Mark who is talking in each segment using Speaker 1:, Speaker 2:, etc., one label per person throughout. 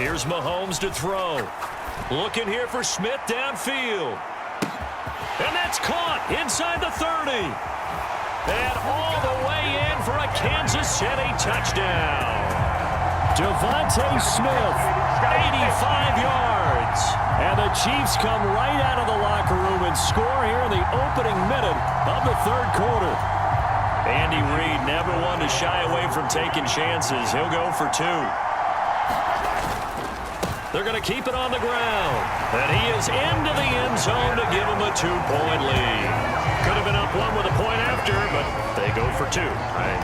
Speaker 1: Here's Mahomes to throw. Looking here for Smith downfield. And that's caught inside the 30. And all the way in for a Kansas City touchdown. Devontae Smith, 85 yards. And the Chiefs come right out of the locker room and score here in the opening minute of the third quarter. Andy Reid never one to shy away from taking chances. He'll go for two. They're going to keep it on the ground. And he is into the end zone to give him a 2-point lead. Could have been up one with a point after, but they go for two.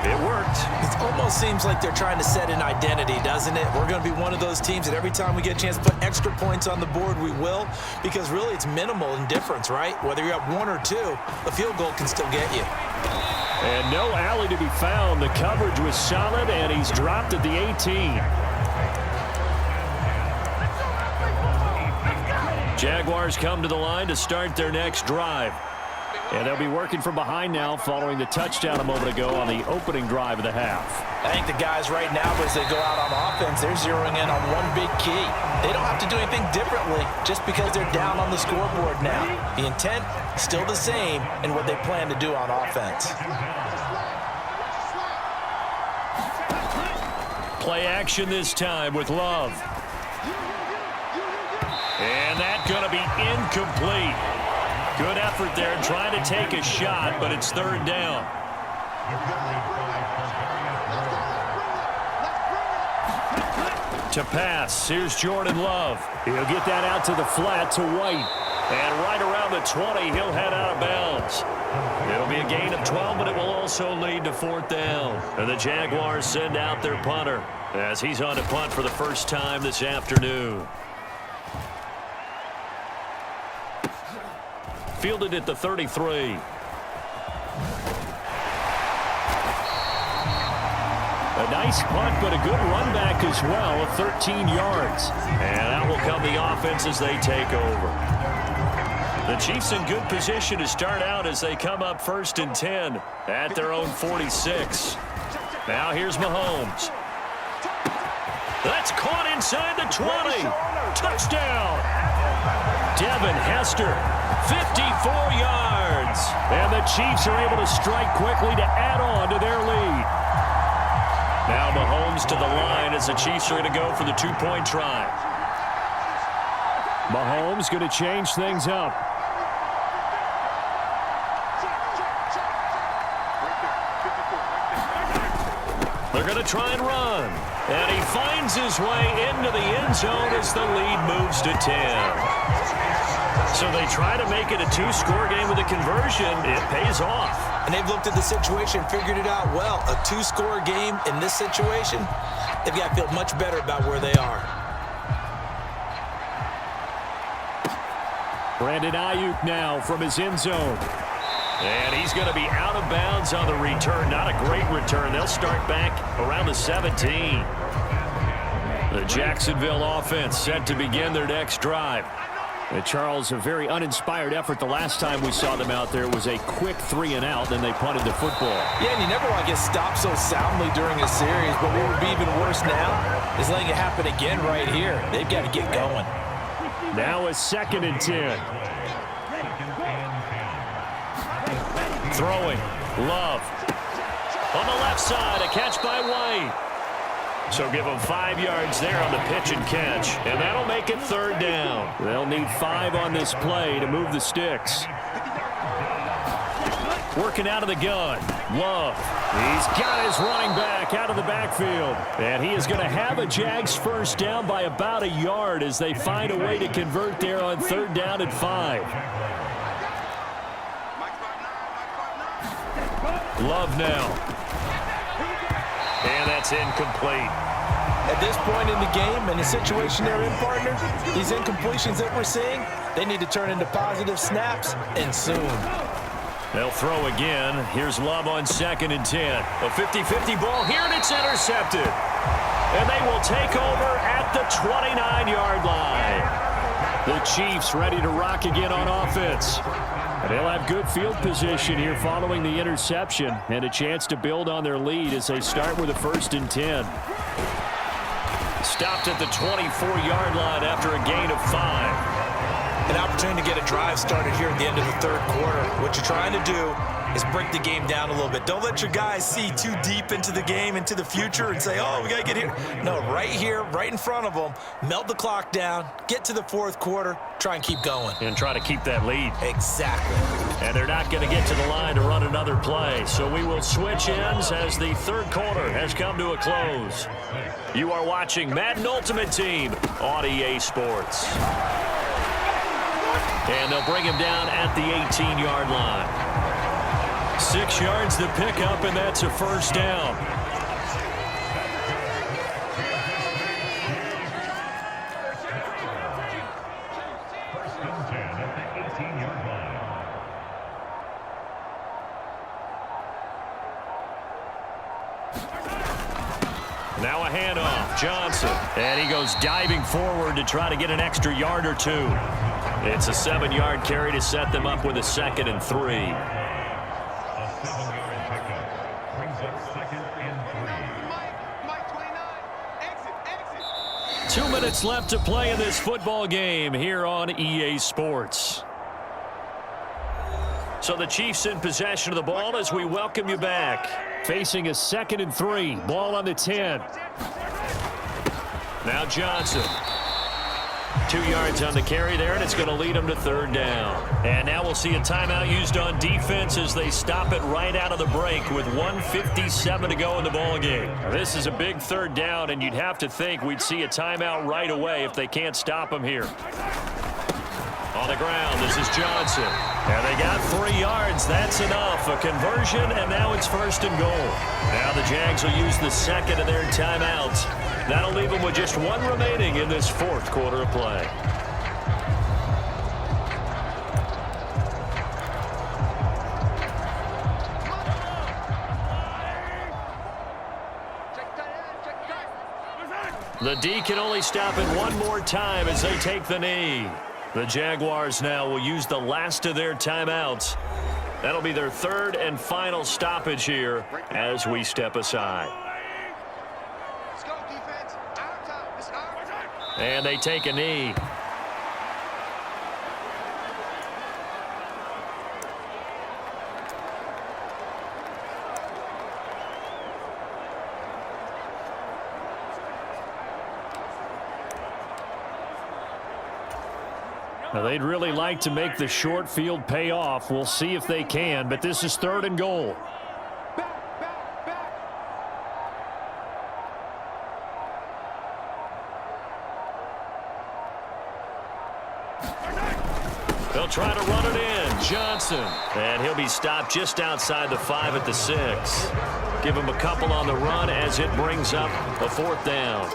Speaker 1: It worked.
Speaker 2: It almost seems like they're trying to set an identity, doesn't it? We're going to be one of those teams that every time we get a chance to put extra points on the board, we will. Because really it's minimal in difference, right? Whether you're up one or two, a field goal can still get you.
Speaker 1: And no alley to be found. The coverage was solid, and he's dropped at the 18. Jaguars come to the line to start their next drive. And they'll be working from behind now following the touchdown a moment ago on the opening drive of the half.
Speaker 2: I think the guys right now, as they go out on offense, they're zeroing in on one big key. They don't have to do anything differently just because they're down on the scoreboard now. The intent still the same in what they plan to do on offense.
Speaker 1: Play action this time with Love. And that's going to be incomplete. Good effort there trying to take a shot, but it's third down. To pass, here's Jordan Love. He'll get that out to the flat to White. And right around the 20, he'll head out of bounds. It'll be a gain of 12, but it will also lead to fourth down. And the Jaguars send out their punter as he's on to punt for the first time this afternoon. Fielded at the 33. A nice punt, but a good run back as well of 13 yards. And out will come the offense as they take over. The Chiefs in good position to start out as they come up 1st and 10 at their own 46. Now here's Mahomes. That's caught inside the 20. Touchdown. Devin Hester, 54 yards. And the Chiefs are able to strike quickly to add on to their lead. Now Mahomes to the line as the Chiefs are going to go for the 2-point try. Mahomes going to change things up. They're going to try and run. And he finds his way into the end zone as the lead moves to 10. So they try to make it a 2-score game with a conversion. It pays off.
Speaker 2: And they've looked at the situation, figured it out well. A 2-score game in this situation, they've got to feel much better about where they are.
Speaker 1: Brandon Ayuk now from his end zone. And he's going to be out of bounds on the return. Not a great return. They'll start back around the 17. The Jacksonville offense set to begin their next drive. And Charles, a very uninspired effort. The last time we saw them out there was a quick 3-and-out, then they punted the football.
Speaker 2: Yeah, and you never want to get stopped so soundly during a series, but what would be even worse now is letting it happen again right here. They've got to get going.
Speaker 1: Now a 2nd and 10. Throwing. Love. On the left side, a catch by White. So give them 5 yards there on the pitch and catch. And that'll make it third down. They'll need 5 on this play to move the sticks. Working out of the gun. Love. He's got his running back out of the backfield. And he is going to have a Jags first down by about a yard as they find a way to convert there on 3rd down and 5. Love now. And that's incomplete.
Speaker 2: At this point in the game and the situation they're in, partner, these incompletions that we're seeing, they need to turn into positive snaps, and soon.
Speaker 1: They'll throw again. Here's Love on 2nd and 10. A 50-50 ball here, and it's intercepted. And they will take over at the 29-yard line. The Chiefs ready to rock again on offense. And they'll have good field position here following the interception and a chance to build on their lead as they start with a 1st and 10. stopped at the 24-yard line after a gain of 5.
Speaker 2: An opportunity to get a drive started here at the end of the third quarter. What you're trying to do is break the game down a little bit. Don't let your guys see too deep into the game, into the future, and say, oh, we got to get here. No, right here, right in front of them, melt the clock down, get to the fourth quarter, try and keep going.
Speaker 1: And try to keep that lead.
Speaker 2: Exactly.
Speaker 1: And they're not going to get to the line to run another play. So we will switch ends as the third quarter has come to a close. You are watching Madden Ultimate Team on EA Sports. And they'll bring him down at the 18-yard line. 6 yards to pick up, and that's a first down. Now a handoff, Johnson. And he goes diving forward to try to get an extra yard or two. It's a 7-yard carry to set them up with a 2nd and 3.
Speaker 3: A 7-yard pickup brings up 2nd and 3.
Speaker 1: 2 minutes left to play in this football game here on EA Sports. So the Chiefs in possession of the ball as we welcome you back. Facing a 2nd and 3. Ball on the 10. Now Johnson. 2 yards on the carry there, and it's going to lead them to third down. And now we'll see a timeout used on defense as they stop it right out of the break with 1:57 to go in the ballgame. This is a big third down, and you'd have to think we'd see a timeout right away if they can't stop them here. On the ground, this is Johnson. And they got 3 yards. That's enough. A conversion, and now it's 1st and goal. Now the Jags will use the second of their timeouts. That'll leave them with just 1 remaining in this fourth quarter of play. The D can only stop it one more time as they take the knee. The Jaguars now will use the last of their timeouts. That'll be their 3rd and final stoppage here as we step aside.
Speaker 4: Let's go, defense. Our time. It's our time.
Speaker 1: And they take a knee. Now they'd really like to make the short field pay off. We'll see if they can, but this is 3rd and goal. They'll try to run it in. Johnson. And he'll be stopped just outside the 5 at the 6. Give him a couple on the run as it brings up a 4th down.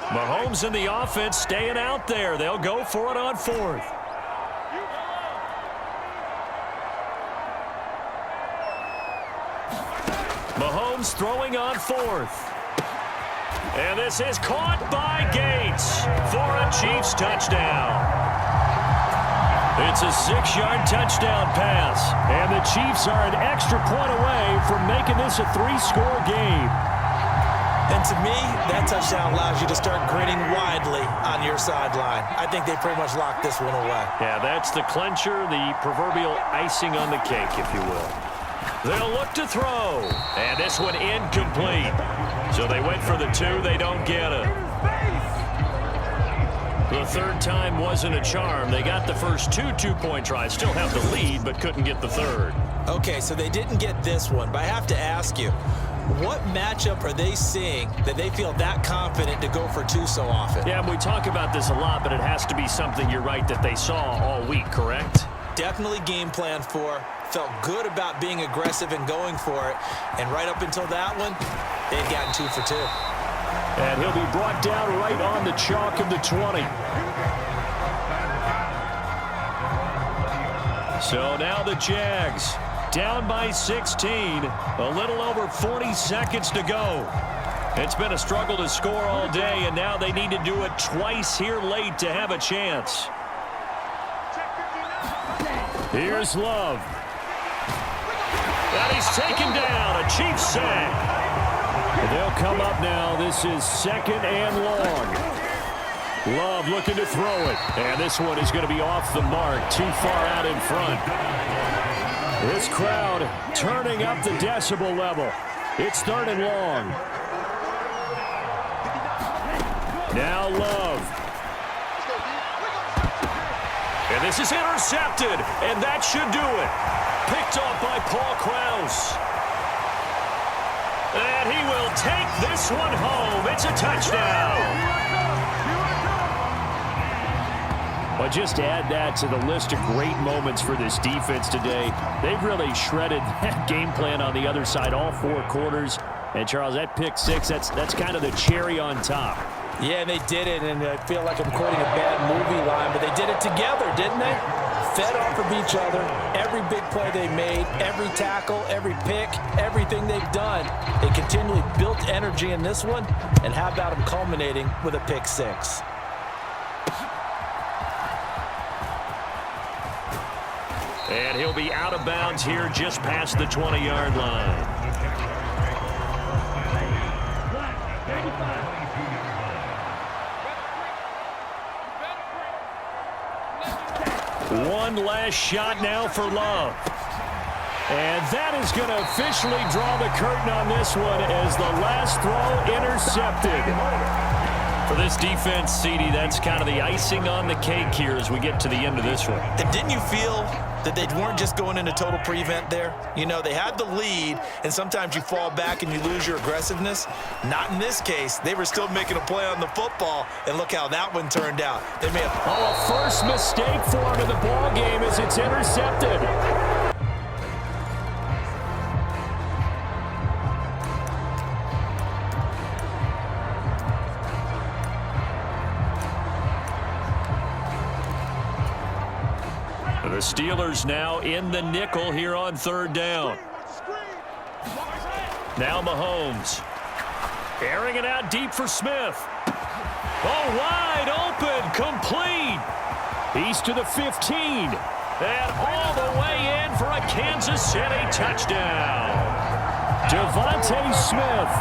Speaker 1: Mahomes and the offense staying out there. They'll go for it on 4th. Mahomes throwing on 4th. And this is caught by Gates for a Chiefs touchdown. It's a 6-yard touchdown pass. And the Chiefs are an extra point away from making this a 3-score game.
Speaker 2: And to me, that touchdown allows you to start grinning widely on your sideline. I think they pretty much locked this one away.
Speaker 1: Yeah, that's the clincher, the proverbial icing on the cake, if you will. They'll look to throw. And this one incomplete. So they went for the 2. They don't get it. The 3rd time wasn't a charm. They got the first 2 two-point tries. Still have the lead, but couldn't get the 3rd.
Speaker 2: Okay, so they didn't get this one, but I have to ask you, what matchup are they seeing that they feel that confident to go for 2 so often?
Speaker 1: Yeah, we talk about this a lot, but it has to be something, you're right, that they saw all week, correct?
Speaker 2: Definitely game plan for, felt good about being aggressive and going for it, and right up until that one, they'd gotten 2 for 2.
Speaker 1: And he'll be brought down right on the chalk of the 20. So now the Jags down by 16. A little over 40 seconds to go. It's been a struggle to score all day, and now they need to do it twice here late to have a chance. Here's Love. And he's taken down. A Chiefs sack. They'll come up now. This is 2nd and long. Love looking to throw it. And this one is going to be off the mark. Too far out in front. This crowd turning up the decibel level. It's 3rd and long. Now Love. And this is intercepted, and that should do it. Picked off by Paul Krause. And he will take this one home. It's a touchdown. But just add that to the list of great moments for this defense today. They've really shredded that game plan on the other side all 4 quarters. And, Charles, that pick 6, that's kind of the cherry on top.
Speaker 2: Yeah, they did it, and I feel like I'm quoting a bad movie line, but they did it together, didn't they? Fed off of each other, every big play they made, every tackle, every pick, everything they've done. They continually built energy in this one, and how about them culminating with a pick 6?
Speaker 1: And he'll be out of bounds here just past the 20-yard line. One last shot now for Love. And that is going to officially draw the curtain on this one as the last throw intercepted. For this defense, CD, that's kind of the icing on the cake here as we get to the end of this one.
Speaker 2: And didn't you feel that they weren't just going into total prevent there? You know, they had the lead, and sometimes you fall back and you lose your aggressiveness. Not in this case. They were still making a play on the football, and look how that one turned out. They made
Speaker 1: a first mistake for him in the ball game as it's intercepted. The Steelers now in the nickel here on 3rd down. Now Mahomes. Airing it out deep for Smith. Oh, wide open, complete. He's to the 15. And all the way in for a Kansas City touchdown. Devontae Smith,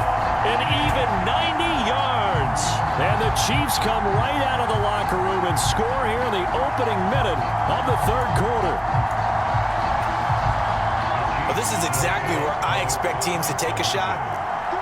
Speaker 1: an even 90 yards. And the Chiefs come right out of the locker room and score here in the opening minute of the 3rd quarter.
Speaker 2: Well, this is exactly where I expect teams to take a shot.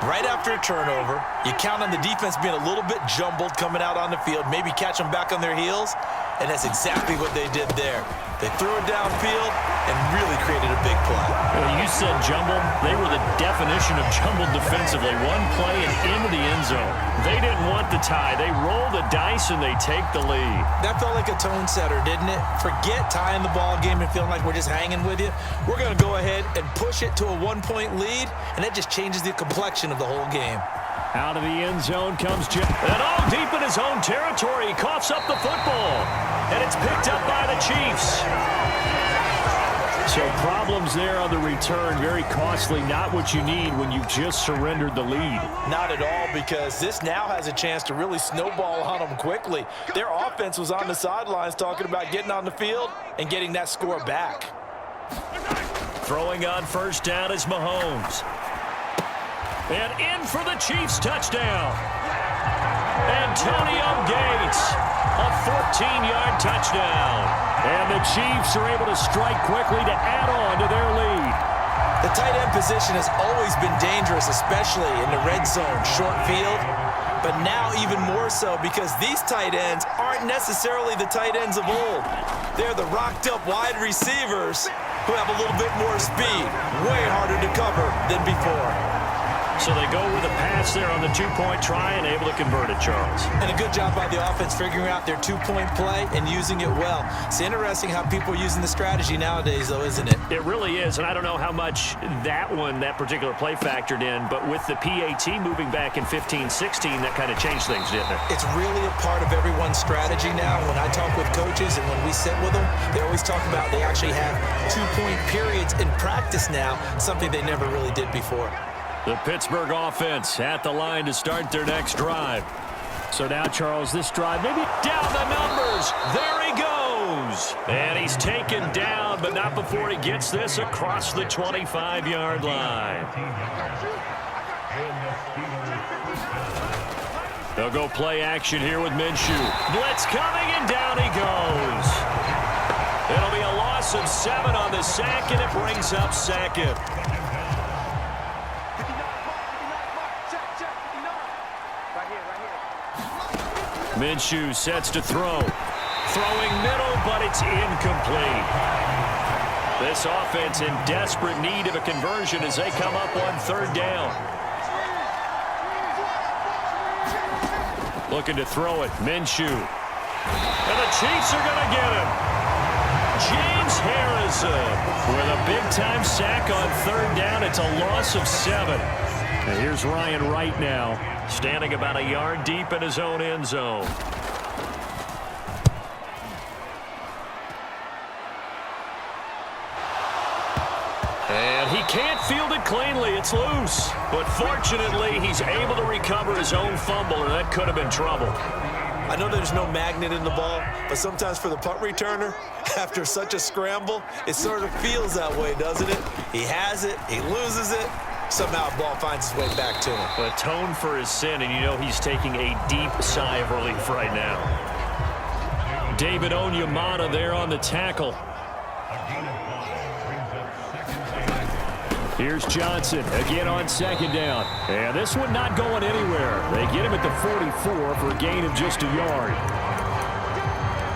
Speaker 2: Right after a turnover, you count on the defense being a little bit jumbled coming out on the field, maybe catch them back on their heels, and that's exactly what they did there. They threw it downfield and really created a big play.
Speaker 1: Well, you said jumbled. They were the definition of jumbled defensively. One play and into the end zone. They didn't want the tie. They roll the dice and they take the lead.
Speaker 2: That felt like a tone setter, didn't it? Forget tying the ball game and feeling like we're just hanging with you. We're going to go ahead and push it to a 1-point lead, and that just changes the complexion of the whole game.
Speaker 1: Out of the end zone comes Jim. And all deep in his own territory. He coughs up the football. And it's picked up by the Chiefs. So problems there on the return. Very costly. Not what you need when you've just surrendered the lead.
Speaker 2: Not at all, because this now has a chance to really snowball on them quickly. Their offense was on the sidelines talking about getting on the field and getting that score back.
Speaker 1: Throwing on 1st down is Mahomes. And in for the Chiefs touchdown. Antonio Gates, a 14-yard touchdown. And the Chiefs are able to strike quickly to add on to their lead.
Speaker 2: The tight end position has always been dangerous, especially in the red zone, short field. But now even more so because these tight ends aren't necessarily the tight ends of old. They're the rocked-up wide receivers who have a little bit more speed, way harder to cover than before.
Speaker 1: So they go with a pass there on the 2-point try and able to convert it, Charles.
Speaker 2: And a good job by the offense figuring out their 2-point play and using it well. It's interesting how people are using the strategy nowadays, though, isn't it?
Speaker 1: It really is, and I don't know how much that particular play factored in, but with the PAT moving back in 15-16, that kind of changed things, didn't it?
Speaker 2: It's really a part of everyone's strategy now. When I talk with coaches and when we sit with them, they always talk about they actually have 2-point periods in practice now, something they never really did before.
Speaker 1: The Pittsburgh offense at the line to start their next drive.
Speaker 5: So now, Charles, this drive maybe
Speaker 1: down the numbers. There he goes. And he's taken down, but not before he gets this across the 25-yard line. They'll go play action here with Minshew. Blitz coming, and down he goes. It'll be a loss of 7 on the sack, and it brings up second. Minshew sets to throw. Throwing middle, but it's incomplete. This offense in desperate need of a conversion as they come up on third down. Looking to throw it, Minshew. And the Chiefs are going to get him. James Harrison with a big-time sack on third down. It's a loss of 7. And here's Ryan Wright now, standing about a yard deep in his own end zone. And he can't field it cleanly. It's loose. But fortunately, he's able to recover his own fumble, or that could have been trouble.
Speaker 6: I know there's no magnet in the ball, but sometimes for the punt returner, after such a scramble, it sort of feels that way, doesn't it? He has it, he loses it. Somehow the ball finds its way back to him.
Speaker 1: Atone for his sin, and you know he's taking a deep sigh of relief right now. David Onyemata there on the tackle. Here's Johnson again on second down. And this one not going anywhere. They get him at the 44 for a gain of just a yard.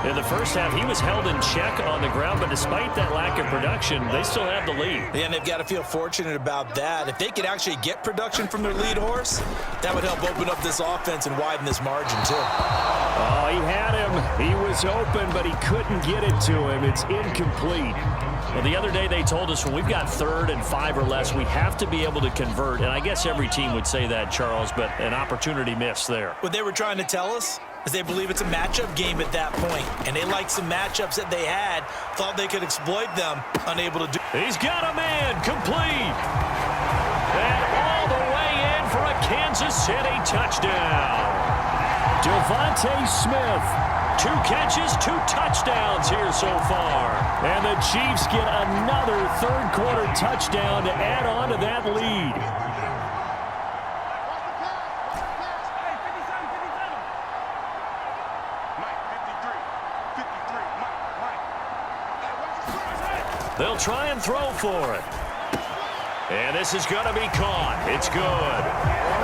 Speaker 1: In the first half, he was held in check on the ground, but despite that lack of production, they still have the lead.
Speaker 2: Yeah, and they've got to feel fortunate about that. If they could actually get production from their lead horse, that would help open up this offense and widen this margin, too.
Speaker 5: Oh, he had him. He was open, but he couldn't get it to him. It's incomplete.
Speaker 1: Well, the other day they told us when we've got 3rd and 5 or less, we have to be able to convert. And I guess every team would say that, Charles, but an opportunity missed there.
Speaker 2: What they were trying to tell us is they believe it's a matchup game at that point. And they liked some matchups that they had, thought they could exploit them, unable to do.
Speaker 1: He's got a man, complete. And all the way in for a Kansas City touchdown. Devontae Smith. 2 catches, 2 touchdowns here so far. And the Chiefs get another third-quarter touchdown to add on to that lead. They'll try and throw for it. And this is going to be caught. It's good.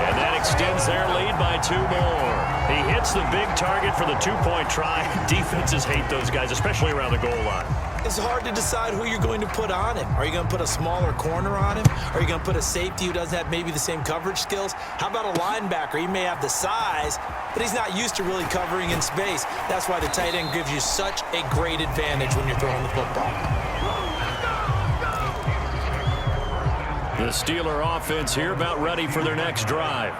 Speaker 1: And that extends their lead by 2 more. He hits the big target for the 2-point try. Defenses hate those guys, especially around the goal line.
Speaker 2: It's hard to decide who you're going to put on him. Are you going to put a smaller corner on him? Are you going to put a safety who doesn't have maybe the same coverage skills? How about a linebacker? He may have the size, but he's not used to really covering in space. That's why the tight end gives you such a great advantage when you're throwing the football.
Speaker 1: The Steeler offense here about ready for their next drive.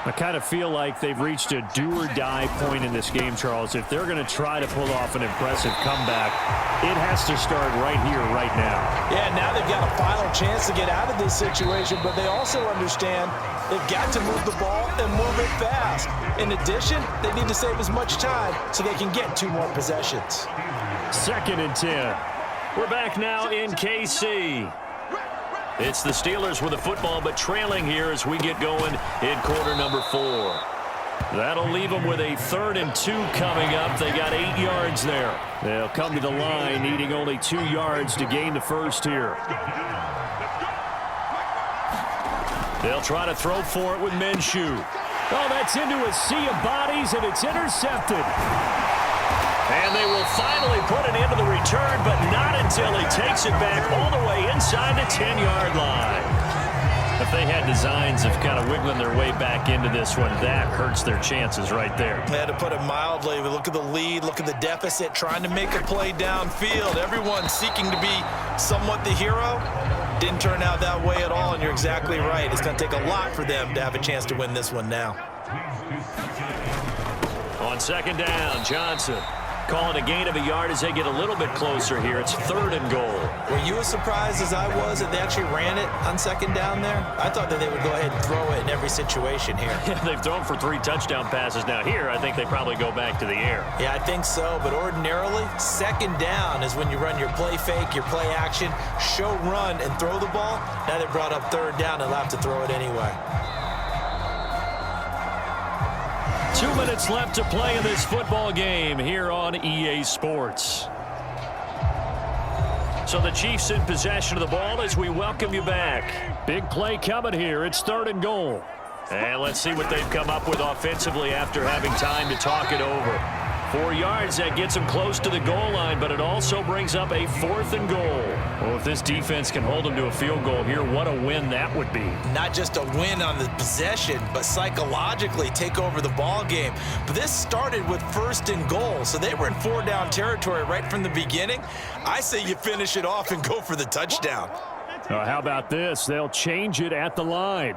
Speaker 5: I kind of feel like they've reached a do-or-die point in this game, Charles. If they're going to try to pull off an impressive comeback, it has to start right here, right now.
Speaker 2: Yeah, now they've got a final chance to get out of this situation, but they also understand they've got to move the ball and move it fast. In addition, they need to save as much time so they can get 2 more possessions.
Speaker 5: 2nd and 10.
Speaker 1: We're back now in KC. It's the Steelers with the football, but trailing here as we get going in quarter number 4. That'll leave them with a 3rd and 2 coming up. They got 8 yards there. They'll come to the line needing only 2 yards to gain the first here. They'll try to throw for it with Minshew.
Speaker 5: Oh, that's into a sea of bodies, and it's intercepted.
Speaker 1: And they will finally put an end to the return, but not until he takes it back all the way inside the 10-yard line. If they had designs of kind of wiggling their way back into this one, that hurts their chances right there.
Speaker 2: They had to put it mildly. Look at the lead, look at the deficit, trying to make a play downfield. Everyone seeking to be somewhat the hero. Didn't turn out that way at all, and you're exactly right. It's going to take a lot for them to have a chance to win this one now.
Speaker 1: On 2nd down, Johnson. Call it a gain of a yard as they get a little bit closer here. It's 3rd and goal.
Speaker 2: Were you as surprised as I was that they actually ran it on 2nd down there? I thought that they would go ahead and throw it in every situation here.
Speaker 1: Yeah, they've thrown for 3 touchdown passes. Now here, I think they probably go back to the air.
Speaker 2: Yeah, I think so, but ordinarily, 2nd down is when you run your play fake, your play action, show run, and throw the ball. Now they brought up 3rd down and allowed to throw it anyway.
Speaker 1: 2 minutes left to play in this football game here on EA Sports. So the Chiefs in possession of the ball as we welcome you back. Big play coming here. It's 3rd and goal. And let's see what they've come up with offensively after having time to talk it over. 4 yards, that gets them close to the goal line, but it also brings up a 4th and goal. Well, if this defense can hold them to a field goal here, what a win that would be.
Speaker 2: Not just a win on the possession, but psychologically take over the ball game. But this started with 1st and goal, so they were in 4-down territory right from the beginning. I say you finish it off and go for the touchdown.
Speaker 5: How about this? They'll change it at the line.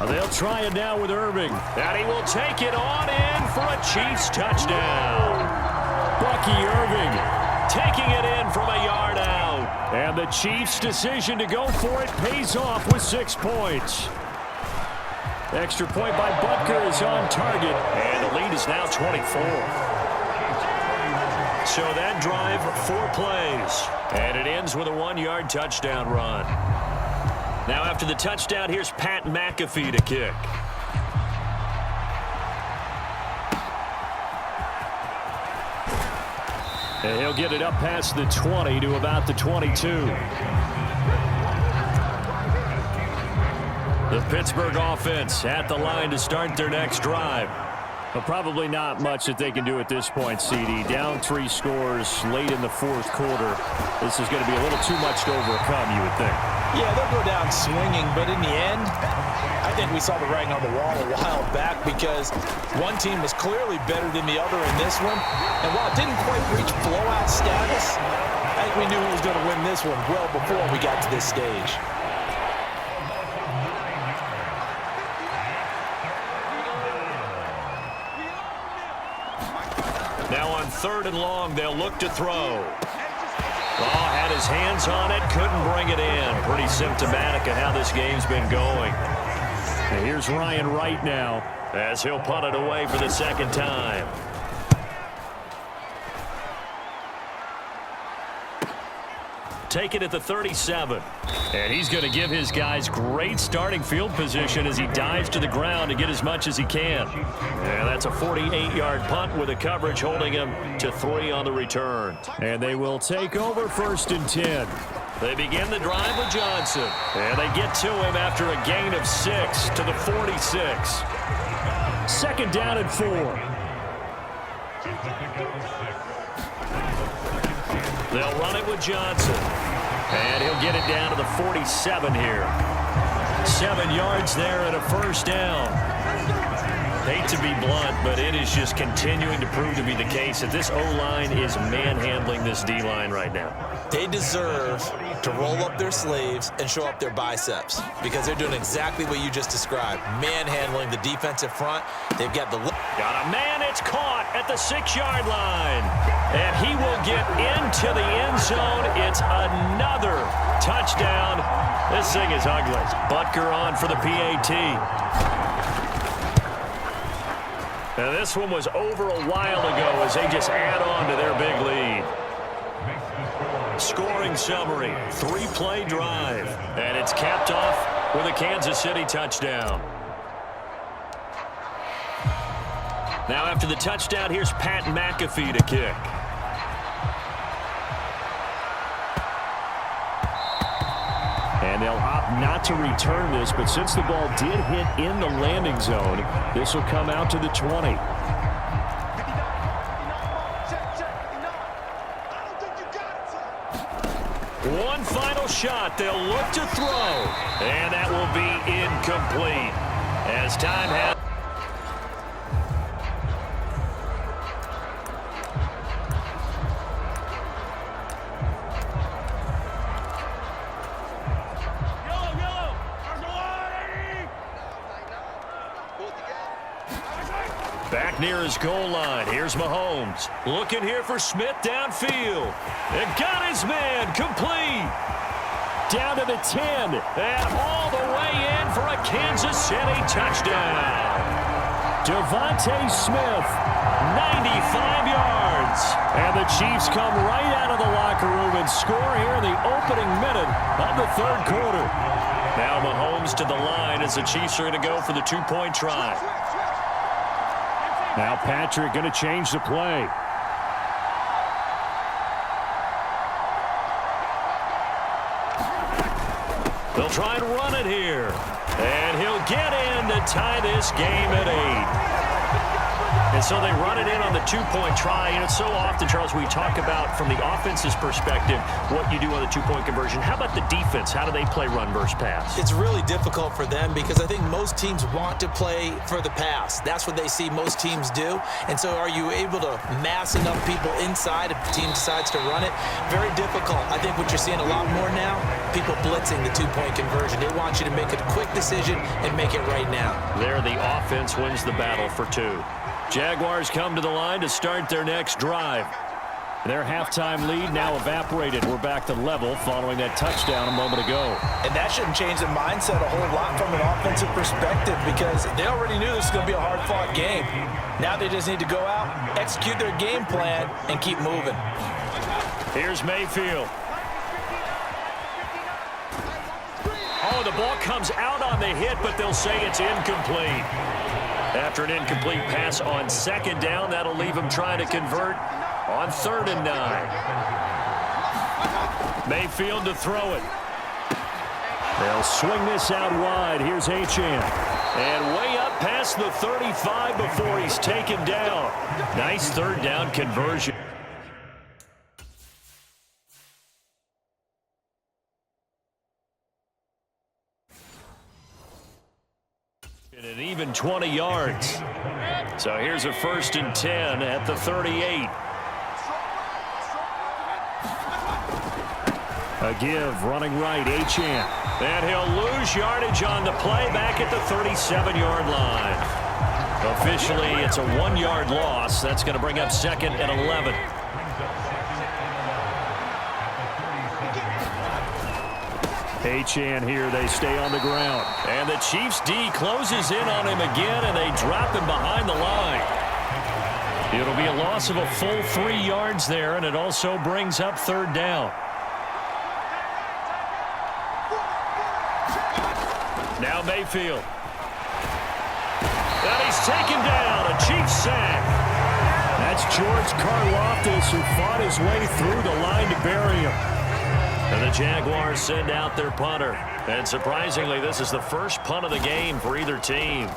Speaker 5: They'll try it now with Irving.
Speaker 1: And he will take it on in for a Chiefs touchdown.
Speaker 5: Bucky Irving
Speaker 1: Taking it in from a yard out.
Speaker 5: And the Chiefs' decision to go for it pays off with 6 points. Extra point by Butker is on target.
Speaker 1: And the lead is now 24. So that drive, 4 plays. And it ends with a 1-yard touchdown run. Now after the touchdown, here's Pat McAfee to kick.
Speaker 5: And he'll get it up past the 20 to about the 22.
Speaker 1: The Pittsburgh offense at the line to start their next drive.
Speaker 5: But probably not much that they can do at this point, CD. Down 3 scores late in the 4th quarter. This is going to be a little too much to overcome, you would think.
Speaker 2: Yeah, they'll go down swinging, but in the end, I think we saw the writing on the wall a while back because one team was clearly better than the other in this one. And while it didn't quite reach blowout status, I think we knew who was going to win this one well before we got to this stage.
Speaker 1: Now on 3rd and long, they'll look to throw. Had his hands on it, couldn't bring it in. Pretty symptomatic of how this game's been going.
Speaker 5: And here's Ryan Wright now,
Speaker 1: as he'll punt it away for the 2nd time. Take it at the 37.
Speaker 5: And he's going to give his guys great starting field position as he dives to the ground to get as much as he can.
Speaker 1: And that's a 48-yard punt with a coverage holding him to 3 on the return.
Speaker 5: And they will take over 1st and 10.
Speaker 1: They begin the drive with Johnson. And they get to him after a gain of 6 to the 46.
Speaker 5: 2nd down and 4.
Speaker 1: They'll run it with Johnson. And he'll get it down to the 47 here. 7 yards there and a 1st down. Hate to be blunt, but it is just continuing to prove to be the case that this O-line is manhandling this D-line right now.
Speaker 2: They deserve to roll up their sleeves and show up their biceps because they're doing exactly what you just described. Manhandling the defensive front. They've got the...
Speaker 1: Got a man, it's caught at the 6-yard line. And he will get into the end zone. It's another touchdown. This thing is ugly. Butker on for the PAT. Now this one was over a while ago as they just add on to their big lead. Scoring summary, 3-play drive. And it's capped off with a Kansas City touchdown. Now after the touchdown, here's Pat McAfee to kick.
Speaker 5: And they'll opt not to return this, but since the ball did hit in the landing zone, this will come out to the 20.
Speaker 1: One final shot. They'll look to throw. And that will be incomplete. As time has... Back near his goal line. Here's Mahomes. Looking here for Smith downfield. And got his man complete. Down to the 10. And all the way in for a Kansas City touchdown. Devontae Smith, 95 yards. And the Chiefs come right out of the locker room and score here in the opening minute of the third quarter. Now Mahomes to the line as the Chiefs are going to go for the two-point try.
Speaker 5: Now Patrick going to change the play.
Speaker 1: They'll try and run it here. And he'll get in to tie this game at 8. And so they run it in on the two-point try. And it's so often, Charles, we talk about from the offense's perspective what you do on the two-point conversion. How about the defense? How do they play run versus pass?
Speaker 2: It's really difficult for them because I think most teams want to play for the pass. That's what they see most teams do. And so are you able to mass enough people inside if the team decides to run it? Very difficult. I think what you're seeing a lot more now, people blitzing the two-point conversion. They want you to make a quick decision and make it right now.
Speaker 1: There, the offense wins the battle for 2. Jaguars come to the line to start their next drive.
Speaker 5: Their halftime lead now evaporated. We're back to level following that touchdown a moment ago.
Speaker 2: And that shouldn't change the mindset a whole lot from an offensive perspective because they already knew this was going to be a hard-fought game. Now they just need to go out, execute their game plan, and keep moving.
Speaker 1: Here's Mayfield. Oh, the ball comes out on the hit, but they'll say it's incomplete. After an incomplete pass on second down, that'll leave him trying to convert on 3rd and 9. Mayfield to throw it.
Speaker 5: They'll swing this out wide. Here's Achane.
Speaker 1: And way up past the 35 before he's taken down. Nice 3rd down conversion. An even 20 yards. So here's a 1st and 10 at the 38.
Speaker 5: A give, running right, Achane.
Speaker 1: And he'll lose yardage on the play back at the 37-yard line. Officially, it's a 1-yard loss. That's going to bring up 2nd and 11.
Speaker 5: Achane here, they stay on the ground.
Speaker 1: And the Chiefs D closes in on him again, and they drop him behind the line. It'll be a loss of a full 3 yards there, and it also brings up 3rd down. Now Mayfield. And he's taken down, a Chiefs sack.
Speaker 5: That's George Karlaftis who fought his way through the line to bury him.
Speaker 1: And the Jaguars send out their punter. And surprisingly, this is the first punt of the game for either team.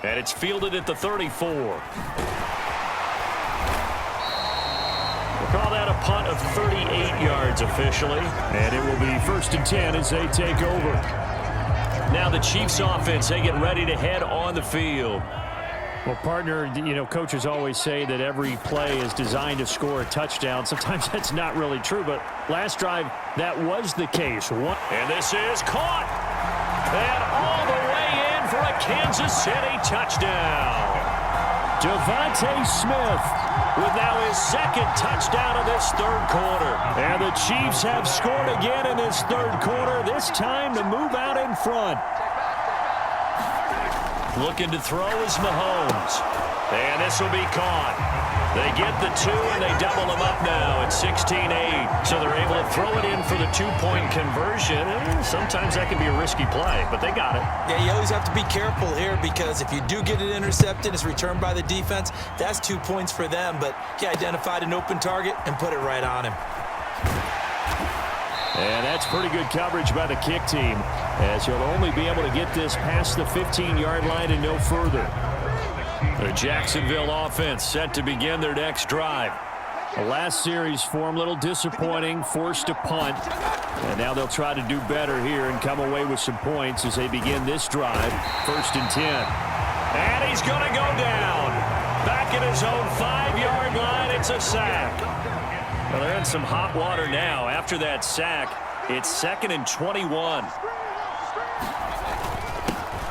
Speaker 1: And it's fielded at the 34. We'll call that a punt of 38 yards officially.
Speaker 5: And it will be 1st and 10 as they take over.
Speaker 1: Now the Chiefs offense, they get ready to head on the field.
Speaker 5: Well, partner, you know, coaches always say that every play is designed to score a touchdown. Sometimes that's not really true, but last drive, that was the case.
Speaker 1: And this is caught. And all the way in for a Kansas City touchdown.
Speaker 5: Devontae Smith
Speaker 1: with now his 2nd touchdown of this 3rd quarter.
Speaker 5: And the Chiefs have scored again in this 3rd quarter, this time to move out in front.
Speaker 1: Looking to throw is Mahomes. And this will be caught. They get the 2, and they double them up now at 16-8. So they're able to throw it in for the 2-point conversion. And sometimes that can be a risky play, but they got it.
Speaker 2: Yeah, you always have to be careful here because if you do get it intercepted, it's returned by the defense, that's 2 points for them. But he identified an open target and put it right on him.
Speaker 5: And that's pretty good coverage by the kick team, as you'll only be able to get this past the 15-yard line and no further.
Speaker 1: The Jacksonville offense set to begin their next drive.
Speaker 5: The last series for them, a little disappointing, forced to punt. And now they'll try to do better here and come away with some points as they begin this drive. 1st and 10.
Speaker 1: And he's going to go down. Back at his own 5-yard line, it's a sack. Well, they're in some hot water now. After that sack, it's 2nd and 21.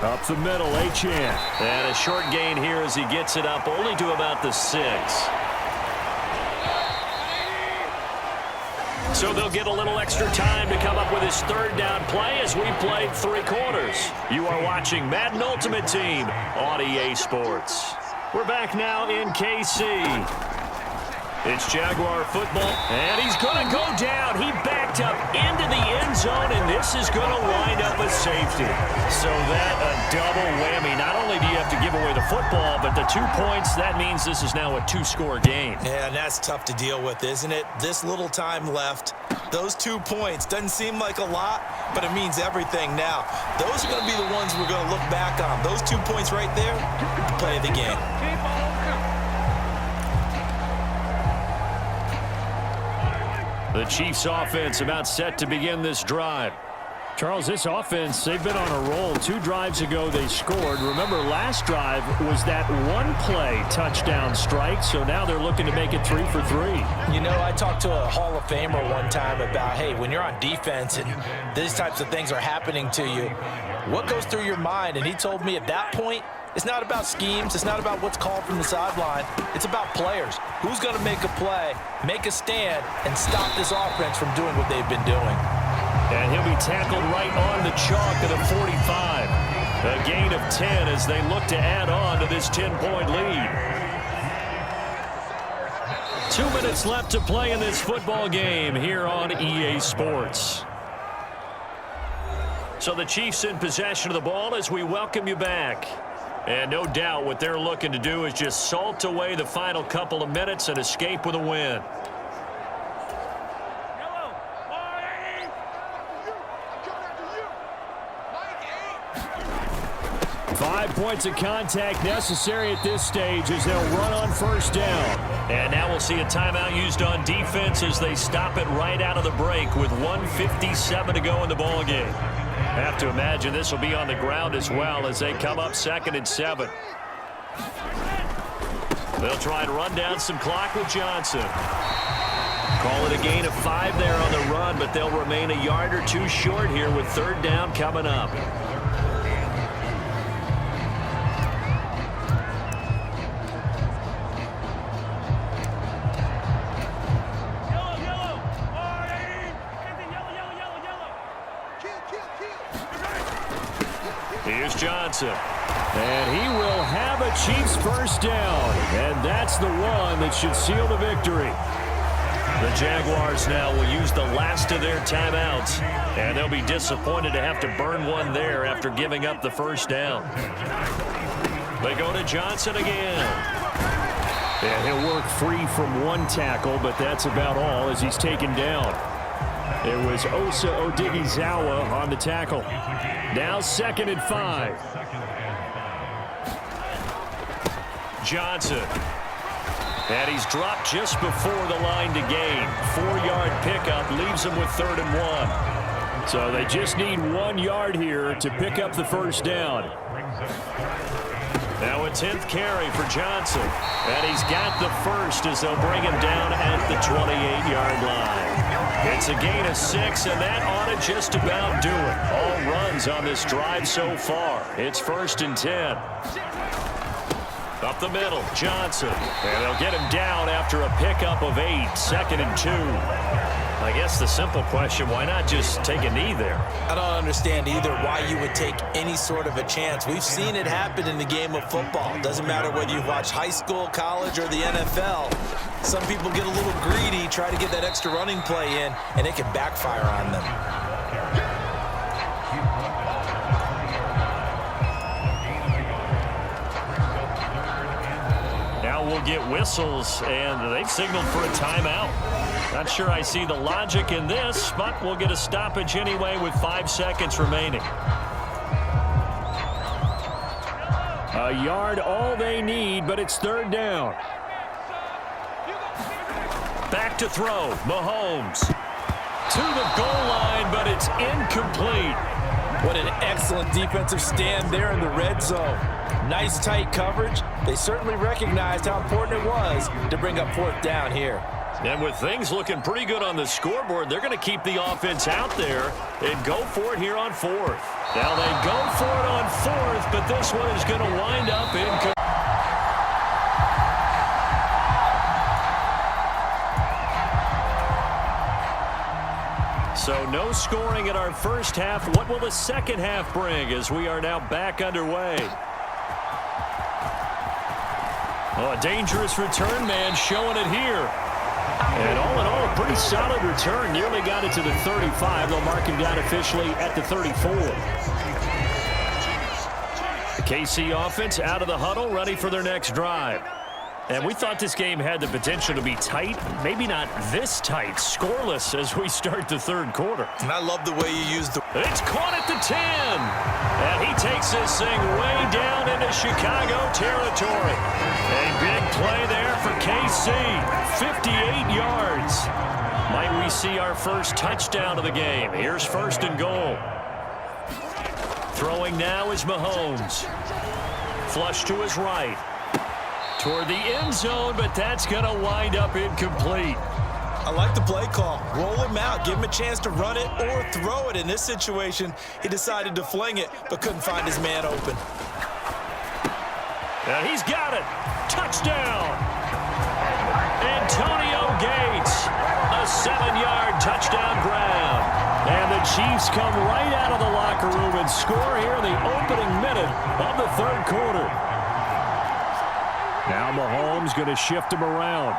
Speaker 5: Up the middle, Achane.
Speaker 1: And a short gain here as he gets it up only to about the 6. So they'll get a little extra time to come up with his third down play as we played 3 quarters. You are watching Madden Ultimate Team on EA Sports. We're back now in KC. It's Jaguar football, and he's going to go down. He backed up into the end zone, and this is going to wind up a safety. So that a double whammy. Not only do you have to give away the football, but the 2 points, that means this is now a 2-score game.
Speaker 6: Yeah, and that's tough to deal with, isn't it? This little time left. Those 2 points doesn't seem like a lot, but it means everything now. Those are going to be the ones we're going to look back on. Those 2 points right there, play the game.
Speaker 1: The Chiefs offense about set to begin this drive.
Speaker 5: Charles, this offense, they've been on a roll. 2 drives ago, they scored. Remember, last drive was that 1-play touchdown strike, so now they're looking to make it 3 for 3.
Speaker 2: You know, I talked to a Hall of Famer one time about, hey, when you're on defense and these types of things are happening to you, what goes through your mind? And he told me at that point, it's not about schemes. It's not about what's called from the sideline. It's about players. Who's going to make a play, make a stand, and stop this offense from doing what they've been doing.
Speaker 1: And he'll be tackled right on the chalk at the 45. A gain of 10 as they look to add on to this 10-point lead. 2 minutes left to play in this football game here on EA Sports. So the Chiefs in possession of the ball as we welcome you back. And no doubt what they're looking to do is just salt away the final couple of minutes and escape with a win.
Speaker 5: 5 points of contact necessary at this stage as they'll run on first down.
Speaker 1: And now we'll see a timeout used on defense as they stop it right out of the break with 1:57 to go in the ball game. Have to imagine this will be on the ground as well as they come up 2nd and 7. They'll try and run down some clock with Johnson. Call it a gain of 5 there on the run, but they'll remain a yard or 2 short here with 3rd down coming up. Here's Johnson.
Speaker 5: And he will have a Chiefs first down. And that's the one that should seal the victory.
Speaker 1: The Jaguars now will use the last of their timeouts. And they'll be disappointed to have to burn one there after giving up the first down. They go to Johnson again.
Speaker 5: And he'll work free from 1 tackle, but that's about all as he's taken down. It was Osa Odighizuwa on the tackle. Now 2nd and 5.
Speaker 1: Johnson. And he's dropped just before the line to gain. 4-yard pickup leaves him with 3rd and 1.
Speaker 5: So they just need 1 yard here to pick up the first down.
Speaker 1: Now a 10th carry for Johnson. And he's got the first as they'll bring him down at the 28-yard line. It's a gain of 6, and that ought to just about do it. All runs on this drive so far. It's 1st and 10. Up the middle, Johnson. And they'll get him down after a pickup of 8, 2nd and 2. I guess the simple question, why not just take a knee there?
Speaker 2: I don't understand either why you would take any sort of a chance. We've seen it happen in the game of football. Doesn't matter whether you watch high school, college, or the NFL. Some people get a little greedy, try to get that extra running play in, and it can backfire on them.
Speaker 1: Now we'll get whistles, and they've signaled for a timeout. Not sure I see the logic in this, but we'll get a stoppage anyway with 5 seconds remaining.
Speaker 5: A yard all they need, but it's 3rd down.
Speaker 1: Back to throw, Mahomes. To the goal line, but it's incomplete.
Speaker 2: What an excellent defensive stand there in the red zone. Nice tight coverage. They certainly recognized how important it was to bring up 4th down here.
Speaker 1: And with things looking pretty good on the scoreboard, they're going to keep the offense out there and go for it here on 4th. Now they go for it on 4th, both, but this one is going to wind up in. So no scoring in our first half. What will the second half bring as we are now back underway? Oh, a dangerous return man showing it here. And all in all, a pretty solid return. Nearly got it to the 35. They'll mark him down officially at the 34. The KC offense out of the huddle, ready for their next drive. And we thought this game had the potential to be tight. Maybe not this tight. Scoreless as we start the third quarter.
Speaker 6: And I love the way you used the...
Speaker 1: It's caught at the 10. And he takes this thing way down into Chicago territory. A big play there for KC. 58 yards. Might we see our first touchdown of the game? Here's first and goal. Throwing now is Mahomes. Flush to his right. Toward the end zone, but that's going to wind up incomplete.
Speaker 6: I like the play call. Roll him out. Give him a chance to run it or throw it. In this situation, he decided to fling it, but couldn't find his man open.
Speaker 1: And he's got it. Touchdown. Antonio Gates. A 7-yard touchdown grab. And the Chiefs come right out of the locker room and score here in the opening minute of the third quarter. Now Mahomes going to shift him around.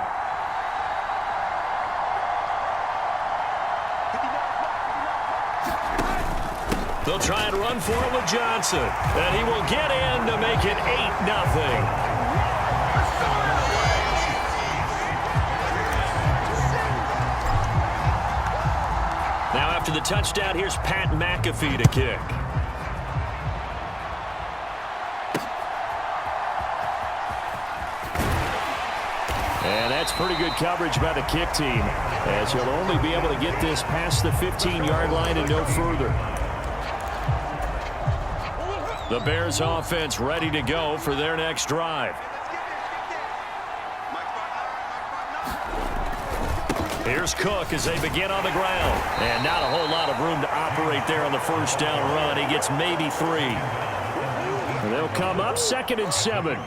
Speaker 1: They'll try and run for it with Johnson. And he will get in to make it 8-0. Now after the touchdown, here's Pat McAfee to kick. And that's pretty good coverage by the kick team, as he'll only be able to get this past the 15-yard line and no further. The Bears offense ready to go for their next drive. Here's Cook as they begin on the ground. And not a whole lot of room to operate there on the first down run. He gets maybe 3. And they'll come up 2nd and 7.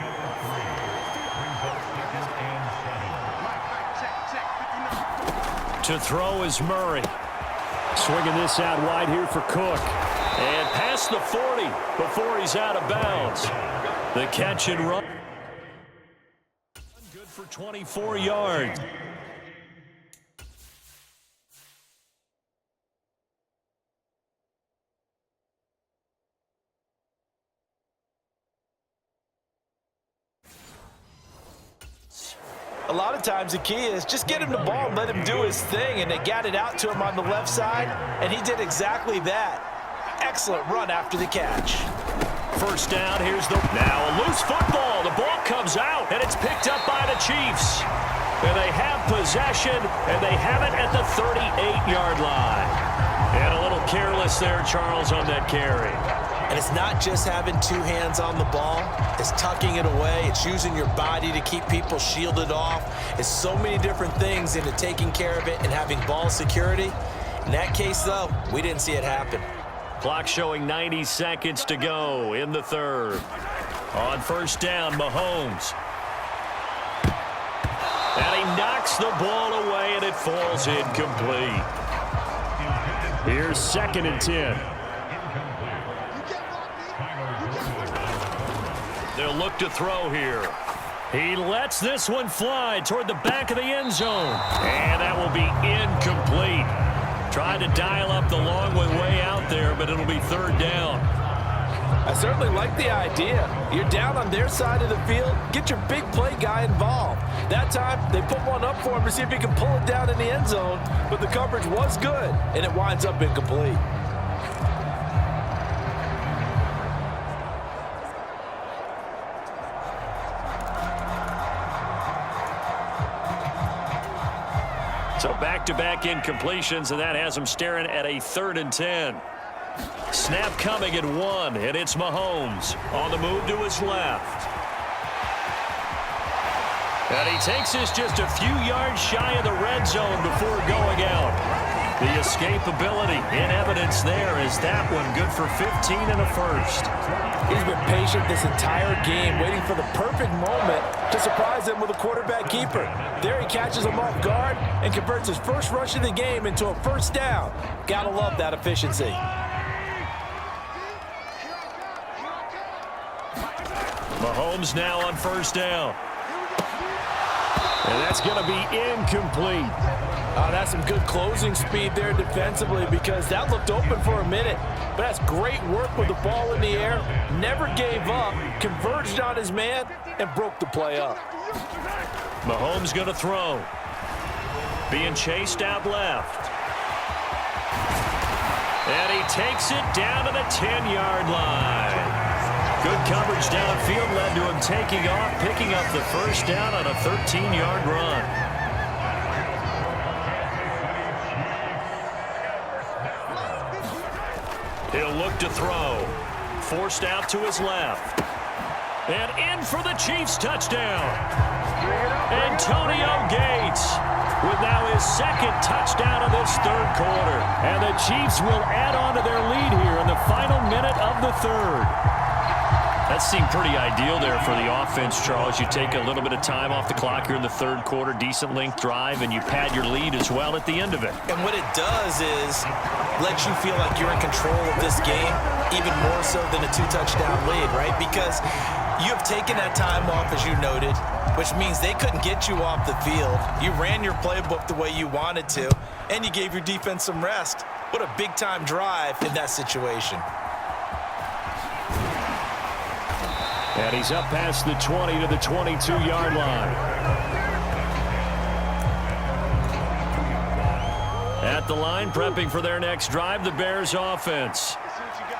Speaker 1: To throw is Murray. Swinging this out wide here for Cook. And past the 40 before he's out of bounds. The catch and run. Good for 24 yards.
Speaker 2: A lot of times the key is just get him the ball and let him do his thing, and they got it out to him on the left side, and he did exactly that. Excellent run after the catch.
Speaker 1: First down, here's the... Now a loose football. The ball comes out, and it's picked up by the Chiefs. And they have possession, and they have it at the 38-yard line. And a little careless there, Charles, on that carry.
Speaker 6: And it's not just having 2 hands on the ball. It's tucking it away. It's using your body to keep people shielded off. It's so many different things into taking care of it and having ball security. In that case, though, we didn't see it happen.
Speaker 1: Clock showing 90 seconds to go in the third. On first down, Mahomes. And he knocks the ball away, and it falls incomplete. Here's 2nd and 10. They'll look to throw here. He lets this one fly toward the back of the end zone. And that will be incomplete. Tried to dial up the long one way out there, but it'll be 3rd down.
Speaker 2: I certainly like the idea. You're down on their side of the field. Get your big play guy involved. That time, they put one up for him to see if he can pull it down in the end zone. But the coverage was good, and it winds up incomplete.
Speaker 1: So back-to-back incompletions, and that has him staring at a 3rd and 10. Snap coming at 1, and it's Mahomes on the move to his left. And he takes this just a few yards shy of the red zone before going out. The escapability in evidence there is that one good for 15 and a first.
Speaker 2: He's been patient this entire game, waiting for the perfect moment to surprise them with a quarterback keeper. There he catches him off guard and converts his first rush of the game into a first down. Gotta love that efficiency.
Speaker 1: Mahomes now on first down.
Speaker 5: And that's going to be incomplete.
Speaker 2: That's some good closing speed there defensively because that looked open for a minute. But that's great work with the ball in the air. Never gave up, converged on his man, and broke the play up.
Speaker 1: Mahomes going to throw. Being chased out left. And he takes it down to the 10-yard line. Good coverage downfield led to him taking off, picking up the first down on a 13-yard run. He'll look to throw. Forced out to his left. And in for the Chiefs touchdown. Antonio Gates with now his second touchdown of this third quarter.
Speaker 5: And the Chiefs will add on to their lead here in the final minute of the third.
Speaker 1: That seemed pretty ideal there for the offense, Charles. You take a little bit of time off the clock here in the third quarter, decent length drive, and you pad your lead as well at the end of it.
Speaker 2: And what it does is let you feel like you're in control of this game, even more so than a two-touchdown lead, right? Because you have taken that time off, as you noted, which means they couldn't get you off the field. You ran your playbook the way you wanted to, and you gave your defense some rest. What a big-time drive in that situation.
Speaker 5: And he's up past the 20 to the 22-yard line. At the line, prepping for their next drive, the Bears offense.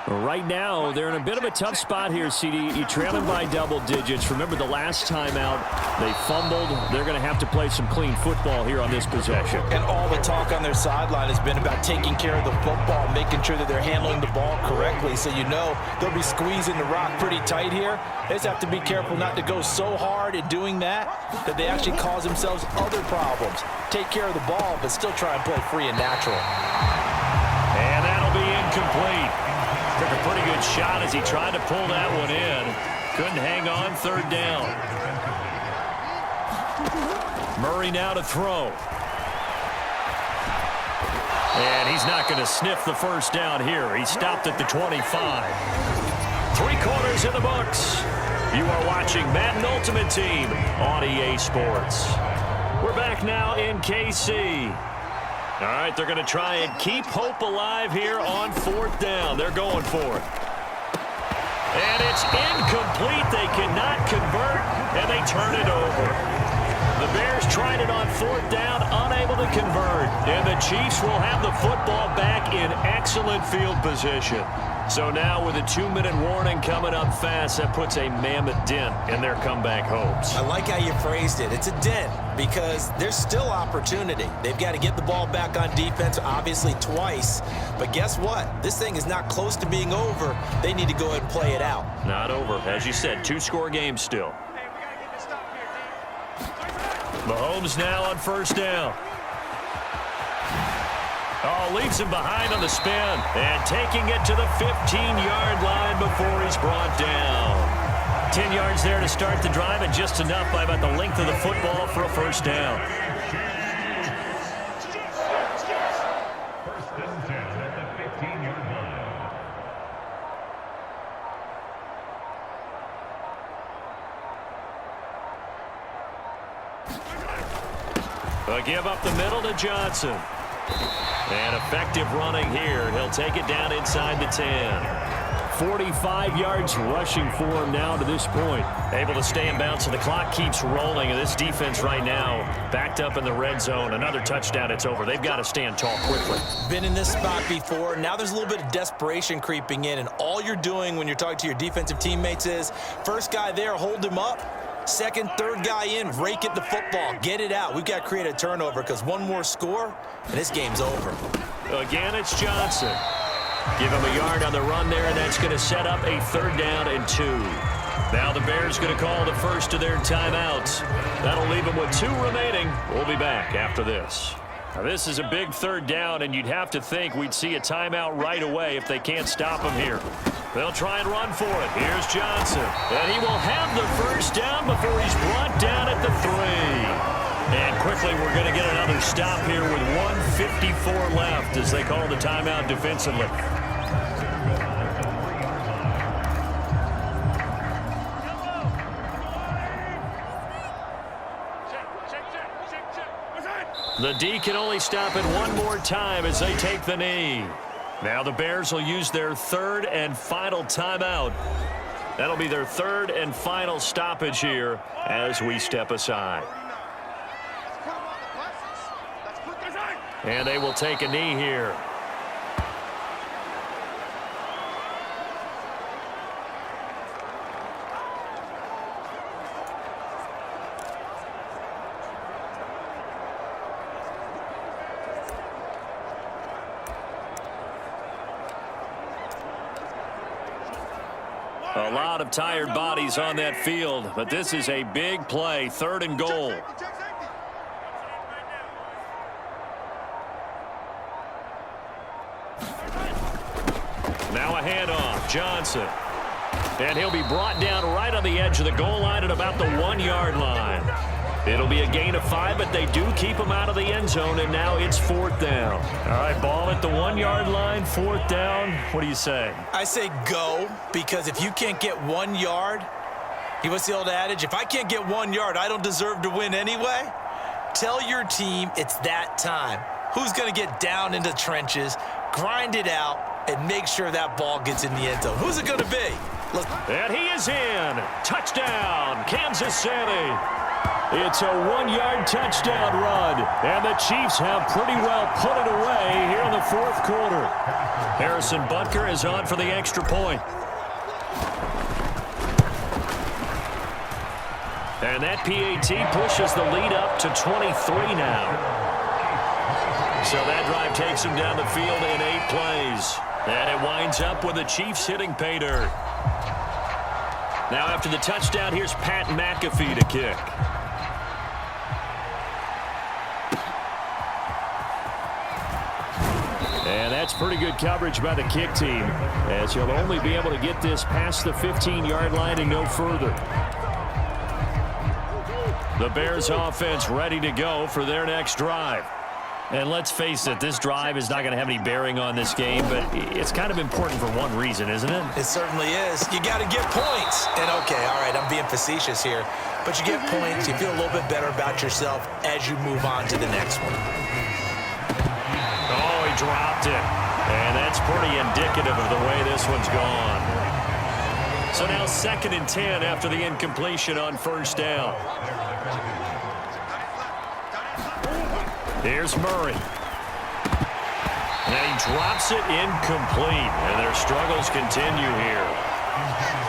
Speaker 5: Right now, they're in a bit of a tough spot here, CD. You're trailing by double digits. Remember the last time out, they fumbled. They're going to have to play some clean football here on this possession.
Speaker 2: And all the talk on their sideline has been about taking care of the football, making sure that they're handling the ball correctly. So you know they'll be squeezing the rock pretty tight here. They just have to be careful not to go so hard in doing that they actually cause themselves other problems. Take care of the ball, but still try and play free and natural.
Speaker 1: And that'll be incomplete. Took a pretty good shot as he tried to pull that one in. Couldn't hang on, third down. Murray now to throw. And he's not going to sniff the first down here. He stopped at the 25. 3 quarters in the books. You are watching Madden Ultimate Team on EA Sports. We're back now in KC. All right, they're going to try and keep hope alive here on fourth down. They're going for it. And it's incomplete. They cannot convert, and they turn it over. The Bears tried it on fourth down, unable to convert. And the Chiefs will have the football back in excellent field position. So now with a 2-minute warning coming up fast, that puts a mammoth dent in their comeback hopes.
Speaker 2: I like how you phrased it. It's a dent because there's still opportunity. They've got to get the ball back on defense, obviously twice. But guess what? This thing is not close to being over. They need to go ahead and play it out.
Speaker 1: Not over. As you said, 2-score game still.
Speaker 4: Hey, we got to get this stop here, D.
Speaker 1: Mahomes now on first down. Oh, leaves him behind on the spin. And taking it to the 15-yard line before he's brought down. 10 yards there to start the drive, and just enough by about the length of the football for a first down.
Speaker 3: First and 10 at the 15-yard line.
Speaker 1: A give up the middle to Johnson. And effective running here. He'll take it down inside the 10.
Speaker 5: 45 yards rushing for him now to this point.
Speaker 1: Able to stay in bounds, so the clock keeps rolling. And this defense right now backed up in the red zone. Another touchdown, it's over. They've got to stand tall quickly.
Speaker 2: Been in this spot before. Now there's a little bit of desperation creeping in. And all you're doing when you're talking to your defensive teammates is, first guy there, hold him up. Second, third guy in, rake at the football. Get it out. We've got to create a turnover because one more score, and this game's over.
Speaker 1: Again, it's Johnson. Give him a yard on the run there, and that's going to set up a third down and 2. Now the Bears going to call the first of their timeouts. That'll leave them with 2 remaining. We'll be back after this.
Speaker 5: Now, this is a big third down, and you'd have to think we'd see a timeout right away if they can't stop him here. They'll try and run for it. Here's Johnson. And he will have the first down before he's brought down at the 3. And quickly we're going to get another stop here with 1:54 left as they call the timeout defensively. The D can only stop it one more time as they take the knee. Now the Bears will use their third and final timeout. That'll be their third and final stoppage here as we step aside. And they will take a knee here. A lot of tired bodies on that field, but this is a big play, 3rd and goal. Now a handoff, Johnson. And he'll be brought down right on the edge of the goal line at about the 1-yard line. It'll be a gain of 5, but they do keep him out of the end zone, and now it's 4th down. All right, ball at the 1-yard line, 4th down. What do you say?
Speaker 2: I say go, because if you can't get 1 yard, what's the old adage? If I can't get 1 yard, I don't deserve to win anyway. Tell your team it's that time. Who's going to get down into the trenches, grind it out, and make sure that ball gets in the end zone? Who's it going to be?
Speaker 5: And he is in. Touchdown, Kansas City. It's a 1-yard touchdown run, and the Chiefs have pretty well put it away here in the 4th quarter. Harrison Butker is on for the extra point. And that PAT pushes the lead up to 23 now. So that drive takes him down the field in 8 plays. And it winds up with the Chiefs hitting pay dirt. Now after the touchdown, here's Pat McAfee to kick. And that's pretty good coverage by the kick team, as he'll only be able to get this past the 15-yard line and no further. The Bears offense ready to go for their next drive. And let's face it, this drive is not going to have any bearing on this game, but it's kind of important for one reason, isn't it?
Speaker 2: It certainly is. You got to get points. And okay, all right, I'm being facetious here, but you get points, you feel a little bit better about yourself as you move on to the next one.
Speaker 5: Oh, he dropped it. And that's pretty indicative of the way this one's gone. So now 2nd and 10 after the incompletion on 1st down. Here's Murray. And he drops it incomplete. And their struggles continue here.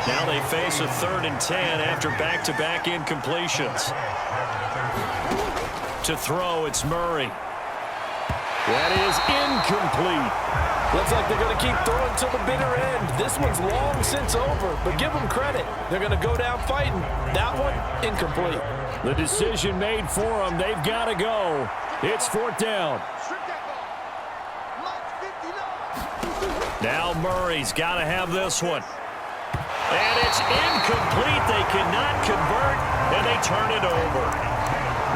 Speaker 5: Now they face a 3rd and 10 after back-to-back incompletions. To throw, it's Murray. That is incomplete.
Speaker 2: Looks like they're going to keep throwing till the bitter end. This one's long since over, but give them credit. They're going to go down fighting. That one, incomplete.
Speaker 5: The decision made for them. They've got to go. It's 4th down. Now Murray's got to have this one. And it's incomplete. They cannot convert, and they turn it over.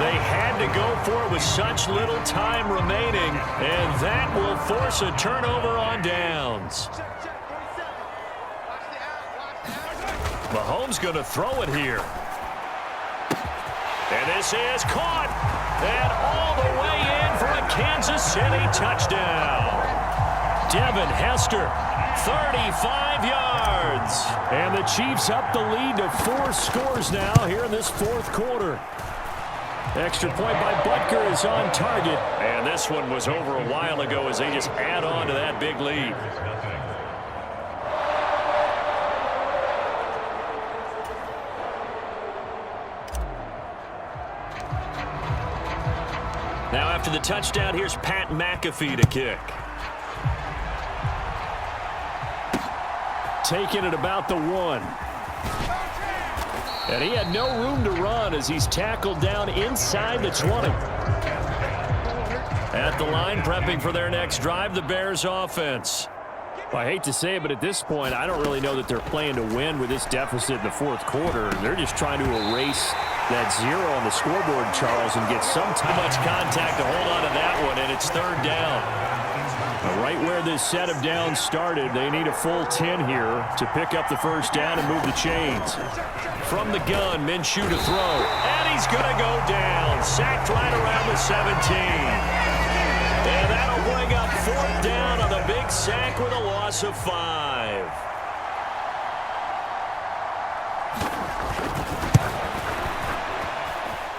Speaker 5: They had to go for it with such little time remaining, and that will force a turnover on downs. Mahomes going to throw it here. And this is caught. And all the way in for a Kansas City touchdown. Devin Hester, 35 yards. And the Chiefs up the lead to 4 scores now here in this 4th quarter. Extra point by Butker is on target. And this one was over a while ago as they just add on to that big lead. Now after the touchdown, here's Pat McAfee to kick. Taking it about the 1. And he had no room to run as he's tackled down inside the 20.
Speaker 1: At the line, prepping for their next drive, the Bears offense.
Speaker 5: Well, I hate to say it, but at this point, I don't really know that they're playing to win with this deficit in the fourth quarter. They're just trying to erase that 0 on the scoreboard, Charles, and get some
Speaker 1: Too much contact to hold on to that one, and it's third down.
Speaker 5: Right where this set of downs started, they need a full 10 here to pick up the first down and move the chains.
Speaker 1: From the gun, Minshew to throw, and he's going to go down. Sacked right around the 17. And that'll bring up fourth down on the big sack with a loss of 5.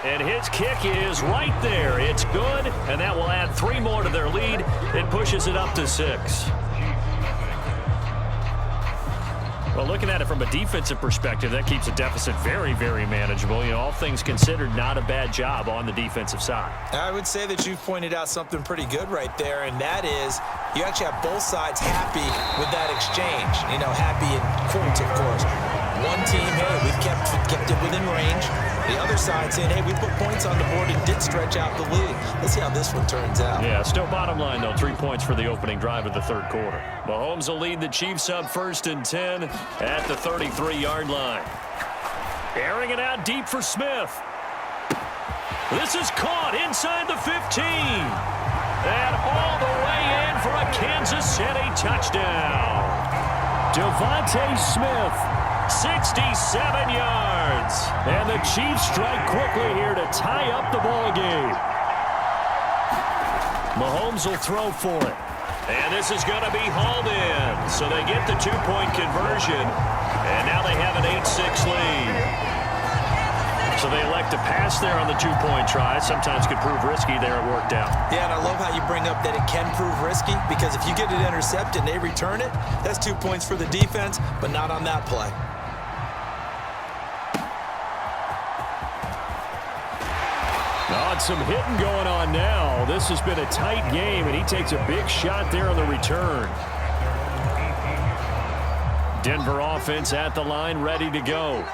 Speaker 1: And his kick is right there. It's good, and that will add 3 more to their lead. It pushes it up to 6. Well, looking at it from a defensive perspective, that keeps the deficit very, very manageable. You know, all things considered, not a bad job on the defensive side.
Speaker 2: I would say that you've pointed out something pretty good right there, and that is you actually have both sides happy with that exchange. You know, happy in quotes, of course. One team, hey, we've kept it within range. The other side saying, hey, we put points on the board and did stretch out the lead. Let's see how this one turns out.
Speaker 1: Yeah, still bottom line, though, 3 points for the opening drive of the third quarter. Mahomes will lead the Chiefs up 1st and 10 at the 33-yard line. Airing it out deep for Smith. This is caught inside the 15. And all the way in for a Kansas City touchdown. Devontae Smith, 67 yards. And the Chiefs strike quickly here to tie up the ball game. Mahomes will throw for it. And this is going to be hauled in. So they get the 2-point conversion. And now they have an 8-6 lead. So they elect to pass there on the 2-point try. Sometimes could prove risky there. It worked out.
Speaker 2: Yeah, and I love how you bring up that it can prove risky, because if you get it intercepted and they return it, that's 2 points for the defense, but not on that play.
Speaker 5: Oh, some hitting going on now. This has been a tight game, and he takes a big shot there on the return. Denver offense at the line, ready to go.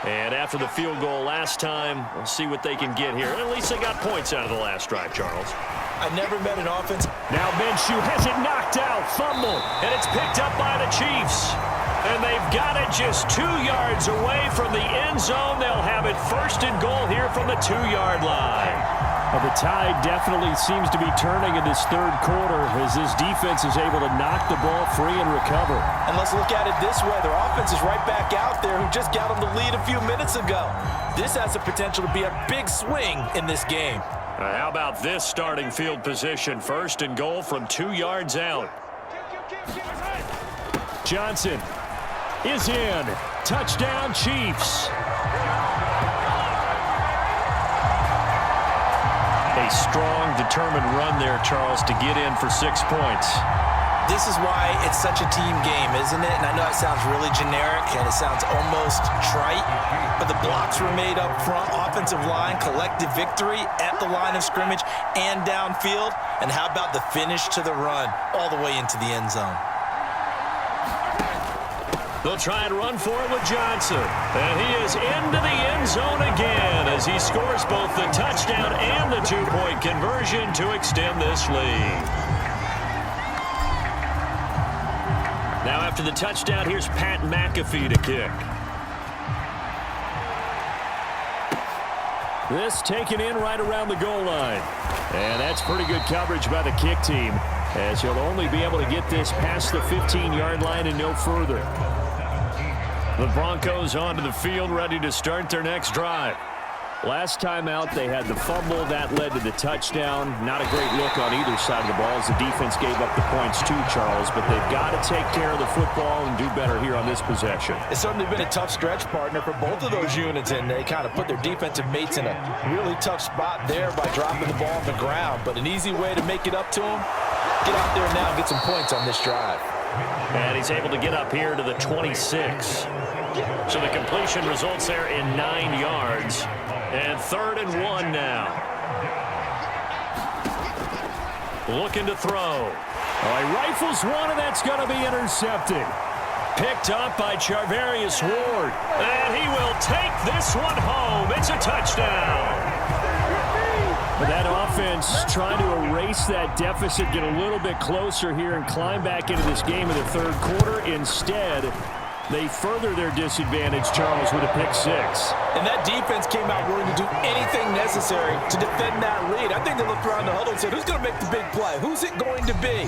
Speaker 5: And after the field goal last time, we'll see what they can get here. At least they got points out of the last drive, Charles.
Speaker 2: I never met an offense.
Speaker 5: Now Minshew has it knocked out, fumble,
Speaker 1: and it's picked up by the Chiefs. And they've got it just 2 yards away from the end zone. They'll have it 1st and goal here from the 2-yard line.
Speaker 5: Well, the tide definitely seems to be turning in this third quarter as this defense is able to knock the ball free and recover.
Speaker 2: And let's look at it this way. Their offense is right back out there who just got them the lead a few minutes ago. This has the potential to be a big swing in this game.
Speaker 1: How about this starting field position? 1st and goal from 2 yards out.
Speaker 5: Johnson is in. Touchdown, Chiefs.
Speaker 1: A strong, determined run there, Charles, to get in for 6 points.
Speaker 2: This is why it's such a team game, isn't it? And I know it sounds really generic and it sounds almost trite, but the blocks were made up front, offensive line, collective victory at the line of scrimmage and downfield. And how about the finish to the run all the way into the end zone?
Speaker 1: They'll try and run for it with Johnson. And he is into the end zone again as he scores both the touchdown and the 2-point conversion to extend this lead. Now after the touchdown, here's Pat McAfee to kick.
Speaker 5: This taken in right around the goal line. And that's pretty good coverage by the kick team, as he'll only be able to get this past the 15-yard line and no further. The Broncos onto the field, ready to start their next drive. Last time out, they had the fumble. That led to the touchdown. Not a great look on either side of the ball as the defense gave up the points too, Charles. But they've got to take care of the football and do better here on this possession.
Speaker 2: It's certainly been a tough stretch, partner, for both of those units, and they kind of put their defensive mates in a really tough spot there by dropping the ball on the ground. But an easy way to make it up to them, get out there now and get some points on this drive.
Speaker 1: And he's able to get up here to the 26. So the completion results there in 9 yards. And 3rd and 1 now. Looking to throw.
Speaker 5: Oh, he rifles one, and that's going to be intercepted.
Speaker 1: Picked up by Charvarius Ward. And he will take this one home. It's a touchdown.
Speaker 5: But that offense trying to erase that deficit, get a little bit closer here and climb back into this game in the third quarter. Instead, they further their disadvantage, Charles, with a pick six.
Speaker 2: And that defense came out willing to do anything necessary to defend that lead. I think they looked around the huddle and said, who's going to make the big play? Who's it going to be?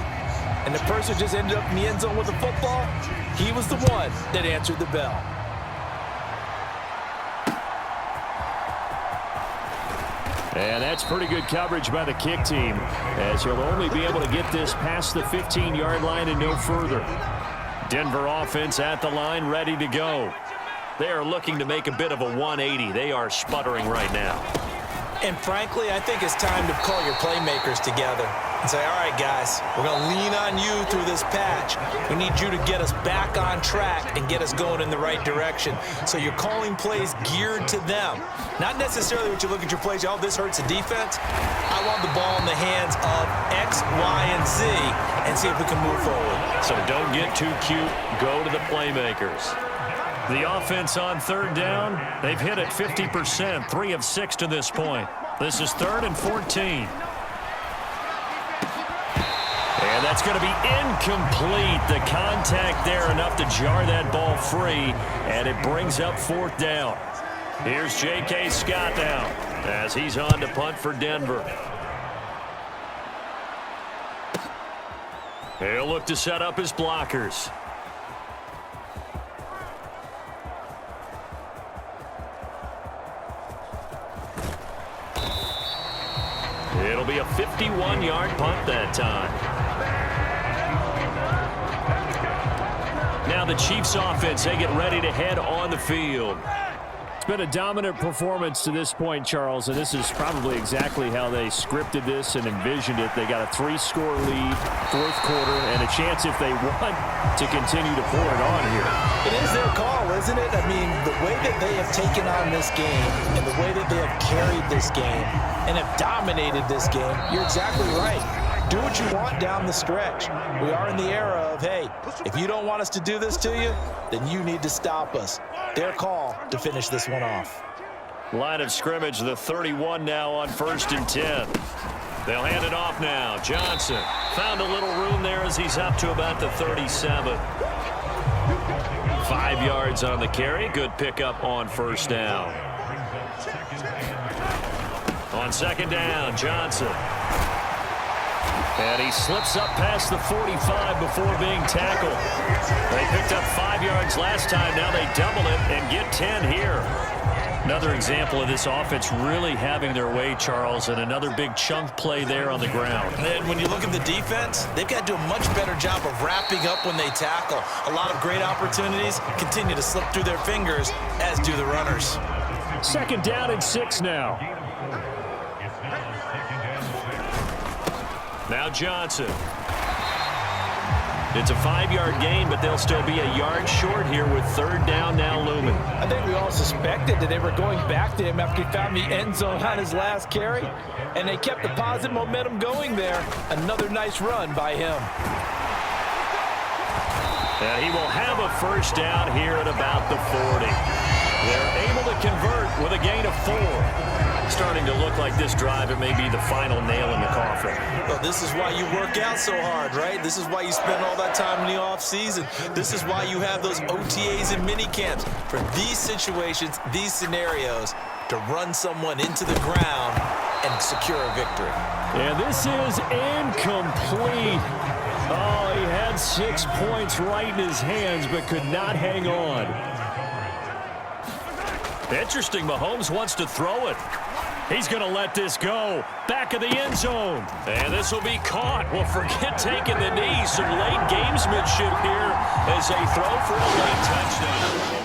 Speaker 2: And the person just ended up in the end zone with the football. He was the one that answered the bell.
Speaker 5: And that's pretty good coverage by the kick team, as he'll only be able to get this past the 15-yard line and no further. Denver offense at the line, ready to go.
Speaker 1: They are looking to make a bit of a 180. They are sputtering right now.
Speaker 2: And frankly, I think it's time to call your playmakers together and say, all right, guys, we're going to lean on you through this patch. We need you to get us back on track and get us going in the right direction. So you're calling plays geared to them. Not necessarily what you look at your plays, oh, this hurts the defense. I want the ball in the hands of X, Y, and Z and see if we can move forward.
Speaker 1: So don't get too cute. Go to the playmakers. The offense on third down, they've hit it 50%, 3 of 6 to this point. This is 3rd and 14. And that's going to be incomplete. The contact there enough to jar that ball free, and it brings up 4th down. Here's J.K. Scott now as he's on to punt for Denver. He'll look to set up his blockers. It'll be a 51-yard punt that time. Now the Chiefs offense, they get ready to head on the field.
Speaker 5: It's been a dominant performance to this point, Charles, and this is probably exactly how they scripted this and envisioned it. They got a 3-score lead, 4th quarter, and a chance if they want to continue to pour it on here.
Speaker 2: It is their call, isn't it? I mean, the way that they have taken on this game and the way that they have carried this game and have dominated this game, you're exactly right. Do what you want down the stretch. We are in the era of, hey, if you don't want us to do this to you, then you need to stop us. Their call to finish this one off.
Speaker 1: Line of scrimmage, the 31 now on 1st and 10. They'll hand it off now. Johnson found a little room there as he's up to about the 37. 5 yards on the carry. Good pickup on 1st down. On 2nd down, Johnson. And he slips up past the 45 before being tackled. They picked up 5 yards last time. Now they double it and get 10 here. Another example of this offense really having their way, Charles, and another big chunk play there on the ground.
Speaker 2: And when you look at the defense, they've got to do a much better job of wrapping up when they tackle. A lot of great opportunities continue to slip through their fingers, as do the runners.
Speaker 5: 2nd down and 6 now.
Speaker 1: Now Johnson. It's a 5-yard gain, but they'll still be a yard short here with 3rd down now looming.
Speaker 2: I think we all suspected that they were going back to him after he found the end zone on his last carry, and they kept the positive momentum going there. Another nice run by him.
Speaker 1: And he will have a 1st down here at about the 40. They're able to convert with a gain of 4. Starting to look like this drive, it may be the final nail in the coffin.
Speaker 6: Well, this is why you work out so hard, right? This is why you spend all that time in the offseason. This is why you have those OTAs and mini camps for these situations, these scenarios, to run someone into the ground and secure a victory.
Speaker 5: And this is incomplete. Oh, he had 6 points right in his hands, but could not hang on.
Speaker 1: Interesting, Mahomes wants to throw it. He's going to let this go. Back of the end zone. And this will be caught. Well, forget taking the knee. Some late gamesmanship here as they throw for a late touchdown.